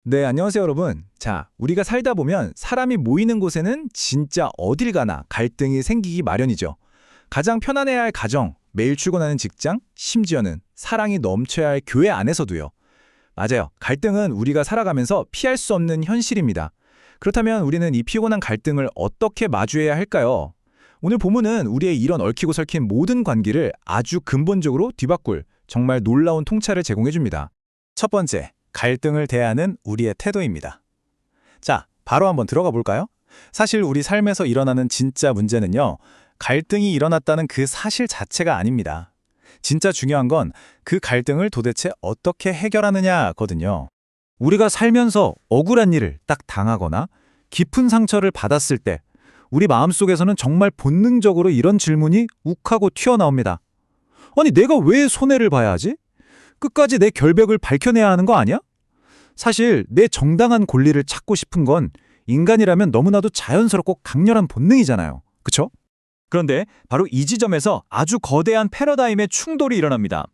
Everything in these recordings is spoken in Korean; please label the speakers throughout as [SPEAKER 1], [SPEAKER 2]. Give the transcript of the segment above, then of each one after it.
[SPEAKER 1] 네, 안녕하세요, 여러분. 자, 우리가 살다 보면 사람이 모이는 곳에는 진짜 어딜 가나 갈등이 생기기 마련이죠. 가장 편안해야 할 가정, 매일 출근하는 직장, 심지어는 사랑이 넘쳐야 할 교회 안에서도요. 맞아요. 갈등은 우리가 살아가면서 피할 수 없는 현실입니다. 그렇다면 우리는 이 피곤한 갈등을 어떻게 마주해야 할까요? 오늘 본문은 우리의 이런 얽히고 설킨 모든 관계를 아주 근본적으로 뒤바꿀 정말 놀라운 통찰을 제공해 줍니다. 첫 번째, 갈등을 대하는 우리의 태도입니다. 자, 바로 한번 들어가 볼까요? 사실 우리 삶에서 일어나는 진짜 문제는요, 갈등이 일어났다는 그 사실 자체가 아닙니다. 진짜 중요한 건 그 갈등을 도대체 어떻게 해결하느냐거든요. 우리가 살면서 억울한 일을 딱 당하거나 깊은 상처를 받았을 때 우리 마음속에서는 정말 본능적으로 이런 질문이 욱하고 튀어나옵니다. 아니, 내가 왜 손해를 봐야 하지? 끝까지 내 결백을 밝혀내야 하는 거 아니야? 사실 내 정당한 권리를 찾고 싶은 건 인간이라면 너무나도 자연스럽고 강렬한 본능이잖아요. 그쵸? 그런데 바로 이 지점에서 아주 거대한 패러다임의 충돌이 일어납니다.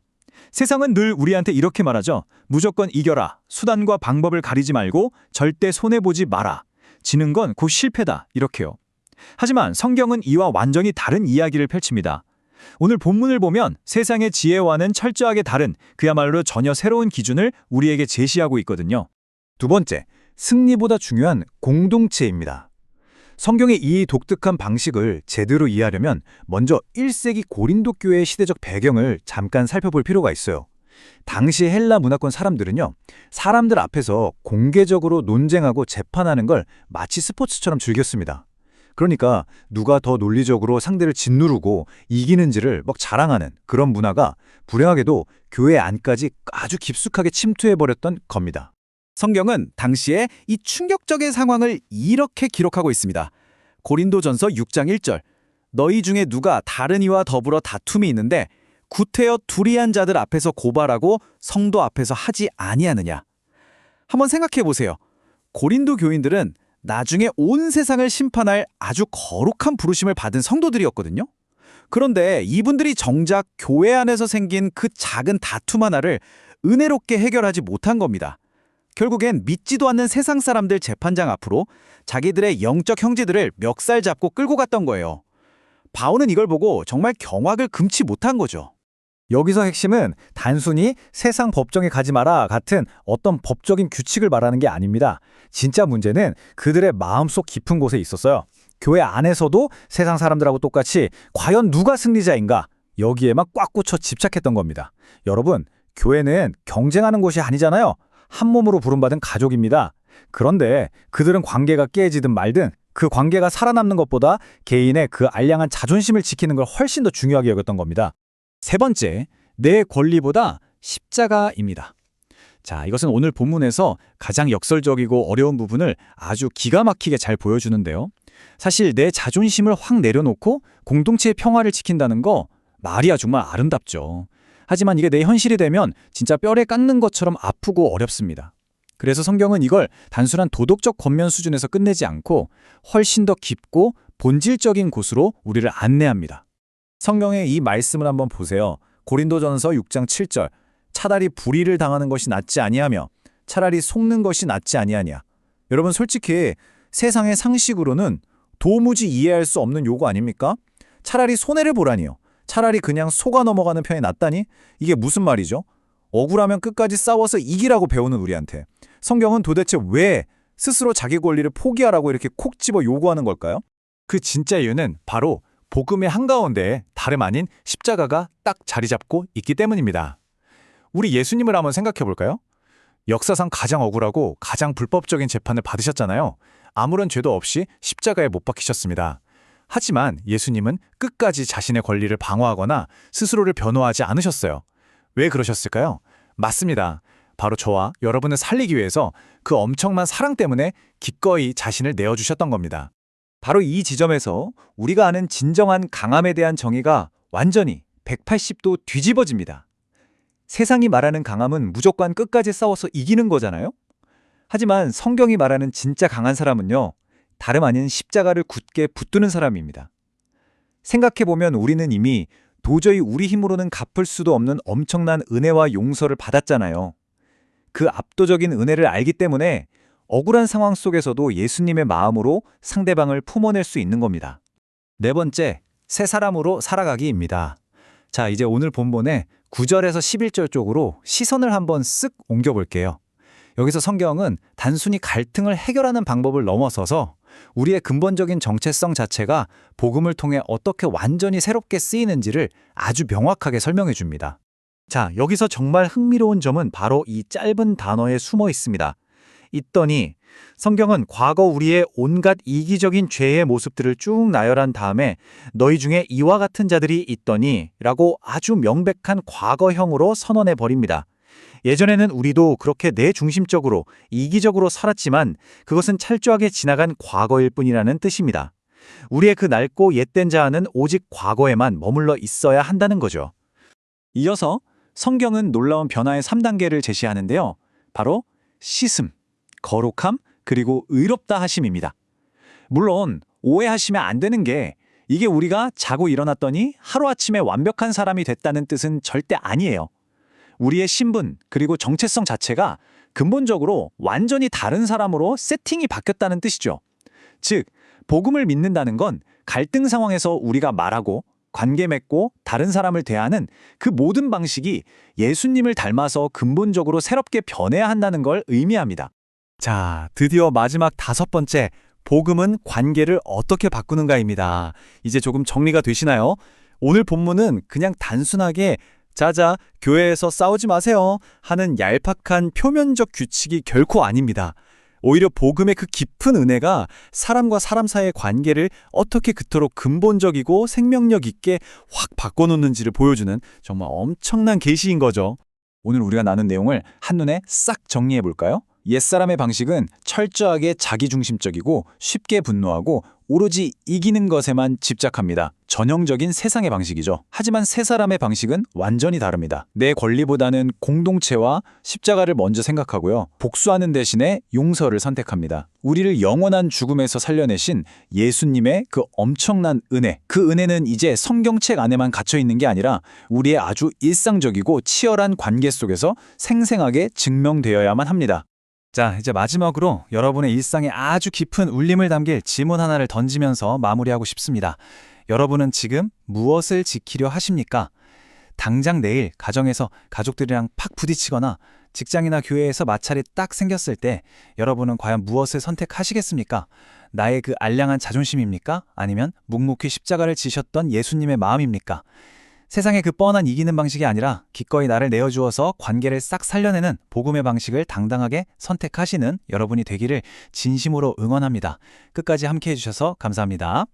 [SPEAKER 1] 세상은 늘 우리한테 이렇게 말하죠. 무조건 이겨라. 수단과 방법을 가리지 말고 절대 손해보지 마라. 지는 건 곧 실패다. 이렇게요. 하지만 성경은 이와 완전히 다른 이야기를 펼칩니다. 오늘 본문을 보면 세상의 지혜와는 철저하게 다른 그야말로 전혀 새로운 기준을 우리에게 제시하고 있거든요. 두 번째, 승리보다 중요한 공동체입니다. 성경의 이 독특한 방식을 제대로 이해하려면 먼저 1세기 고린도 교회의 시대적 배경을 잠깐 살펴볼 필요가 있어요. 당시 헬라 문화권 사람들은요, 사람들 앞에서 공개적으로 논쟁하고 재판하는 걸 마치 스포츠처럼 즐겼습니다. 그러니까 누가 더 논리적으로 상대를 짓누르고 이기는지를 막 자랑하는 그런 문화가 불행하게도 교회 안까지 아주 깊숙하게 침투해버렸던 겁니다. 성경은 당시에 이 충격적인 상황을 이렇게 기록하고 있습니다. 고린도전서 6장 1절. 너희 중에 누가 다른 이와 더불어 다툼이 있는데 구태여 두리한 자들 앞에서 고발하고 성도 앞에서 하지 아니하느냐. 한번 생각해 보세요. 고린도 교인들은 나중에 온 세상을 심판할 아주 거룩한 부르심을 받은 성도들이었거든요. 그런데 이분들이 정작 교회 안에서 생긴 그 작은 다툼 하나를 은혜롭게 해결하지 못한 겁니다. 결국엔 믿지도 않는 세상 사람들 재판장 앞으로 자기들의 영적 형제들을 멱살 잡고 끌고 갔던 거예요. 바울은 이걸 보고 정말 경악을 금치 못한 거죠. 여기서 핵심은 단순히 세상 법정에 가지 마라 같은 어떤 법적인 규칙을 말하는 게 아닙니다. 진짜 문제는 그들의 마음속 깊은 곳에 있었어요. 교회 안에서도 세상 사람들하고 똑같이 과연 누가 승리자인가? 여기에만 꽉 꽂혀 집착했던 겁니다. 여러분, 교회는 경쟁하는 곳이 아니잖아요. 한 몸으로 부름받은 가족입니다. 그런데 그들은 관계가 깨지든 말든 그 관계가 살아남는 것보다 개인의 그 알량한 자존심을 지키는 걸 훨씬 더 중요하게 여겼던 겁니다. 세 번째, 내 권리보다 십자가입니다. 자, 이것은 오늘 본문에서 가장 역설적이고 어려운 부분을 아주 기가 막히게 잘 보여주는데요. 사실 내 자존심을 확 내려놓고 공동체의 평화를 지킨다는 거 말이야 정말 아름답죠. 하지만 이게 내 현실이 되면 진짜 뼈를 깎는 것처럼 아프고 어렵습니다. 그래서 성경은 이걸 단순한 도덕적 권면 수준에서 끝내지 않고 훨씬 더 깊고 본질적인 곳으로 우리를 안내합니다. 성경의 이 말씀을 한번 보세요. 고린도전서 6장 7절. 차라리 불의를 당하는 것이 낫지 아니하며 차라리 속는 것이 낫지 아니하냐. 여러분, 솔직히 세상의 상식으로는 도무지 이해할 수 없는 요구 아닙니까? 차라리 손해를 보라니요. 차라리 그냥 속아 넘어가는 편이 낫다니? 이게 무슨 말이죠? 억울하면 끝까지 싸워서 이기라고 배우는 우리한테 성경은 도대체 왜 스스로 자기 권리를 포기하라고 이렇게 콕 집어 요구하는 걸까요? 그 진짜 이유는 바로 복음의 한가운데에 다름 아닌 십자가가 딱 자리 잡고 있기 때문입니다. 우리 예수님을 한번 생각해 볼까요? 역사상 가장 억울하고 가장 불법적인 재판을 받으셨잖아요. 아무런 죄도 없이 십자가에 못 박히셨습니다. 하지만 예수님은 끝까지 자신의 권리를 방어하거나 스스로를 변호하지 않으셨어요. 왜 그러셨을까요? 맞습니다. 바로 저와 여러분을 살리기 위해서 그 엄청난 사랑 때문에 기꺼이 자신을 내어주셨던 겁니다. 바로 이 지점에서 우리가 아는 진정한 강함에 대한 정의가 완전히 180도 뒤집어집니다. 세상이 말하는 강함은 무조건 끝까지 싸워서 이기는 거잖아요? 하지만 성경이 말하는 진짜 강한 사람은요, 다름 아닌 십자가를 굳게 붙드는 사람입니다. 생각해보면 우리는 이미 도저히 우리 힘으로는 갚을 수도 없는 엄청난 은혜와 용서를 받았잖아요. 그 압도적인 은혜를 알기 때문에 억울한 상황 속에서도 예수님의 마음으로 상대방을 품어낼 수 있는 겁니다. 네 번째, 새 사람으로 살아가기입니다. 자, 이제 오늘 본문의 9절에서 11절 쪽으로 시선을 한번 쓱 옮겨볼게요. 여기서 성경은 단순히 갈등을 해결하는 방법을 넘어서서 우리의 근본적인 정체성 자체가 복음을 통해 어떻게 완전히 새롭게 쓰이는지를 아주 명확하게 설명해 줍니다. 자, 여기서 정말 흥미로운 점은 바로 이 짧은 단어에 숨어 있습니다. 있더니 성경은 과거 우리의 온갖 이기적인 죄의 모습들을 쭉 나열한 다음에 너희 중에 이와 같은 자들이 있더니 라고 아주 명백한 과거형으로 선언해 버립니다. 예전에는 우리도 그렇게 내 중심적으로 이기적으로 살았지만 그것은 철저하게 지나간 과거일 뿐이라는 뜻입니다. 우리의 그 낡고 옛된 자아는 오직 과거에만 머물러 있어야 한다는 거죠. 이어서 성경은 놀라운 변화의 3단계를 제시하는데요. 바로 씻음, 거룩함, 그리고 의롭다 하심입니다. 물론 오해하시면 안 되는 게 이게 우리가 자고 일어났더니 하루아침에 완벽한 사람이 됐다는 뜻은 절대 아니에요. 우리의 신분 그리고 정체성 자체가 근본적으로 완전히 다른 사람으로 세팅이 바뀌었다는 뜻이죠. 즉, 복음을 믿는다는 건 갈등 상황에서 우리가 말하고 관계 맺고 다른 사람을 대하는 그 모든 방식이 예수님을 닮아서 근본적으로 새롭게 변해야 한다는 걸 의미합니다. 자, 드디어 마지막 5번째, 복음은 관계를 어떻게 바꾸는가입니다. 이제 조금 정리가 되시나요? 오늘 본문은 그냥 단순하게 자자, 교회에서 싸우지 마세요 하는 얄팍한 표면적 규칙이 결코 아닙니다. 오히려 복음의 그 깊은 은혜가 사람과 사람 사이의 관계를 어떻게 그토록 근본적이고 생명력 있게 확 바꿔놓는지를 보여주는 정말 엄청난 계시인 거죠. 오늘 우리가 나눈 내용을 한눈에 싹 정리해 볼까요? 옛사람의 방식은 철저하게 자기중심적이고 쉽게 분노하고 오로지 이기는 것에만 집착합니다. 전형적인 세상의 방식이죠. 하지만 새 사람의 방식은 완전히 다릅니다. 내 권리보다는 공동체와 십자가를 먼저 생각하고요. 복수하는 대신에 용서를 선택합니다. 우리를 영원한 죽음에서 살려내신 예수님의 그 엄청난 은혜, 그 은혜는 이제 성경책 안에만 갇혀 있는 게 아니라 우리의 아주 일상적이고 치열한 관계 속에서 생생하게 증명되어야만 합니다. 자, 이제 마지막으로 여러분의 일상에 아주 깊은 울림을 담길 질문 하나를 던지면서 마무리하고 싶습니다. 여러분은 지금 무엇을 지키려 하십니까? 당장 내일 가정에서 가족들이랑 팍 부딪히거나 직장이나 교회에서 마찰이 딱 생겼을 때 여러분은 과연 무엇을 선택하시겠습니까? 나의 그 알량한 자존심입니까? 아니면 묵묵히 십자가를 지셨던 예수님의 마음입니까? 세상의 그 뻔한 이기는 방식이 아니라 기꺼이 나를 내어주어서 관계를 싹 살려내는 복음의 방식을 당당하게 선택하시는 여러분이 되기를 진심으로 응원합니다. 끝까지 함께해 주셔서 감사합니다.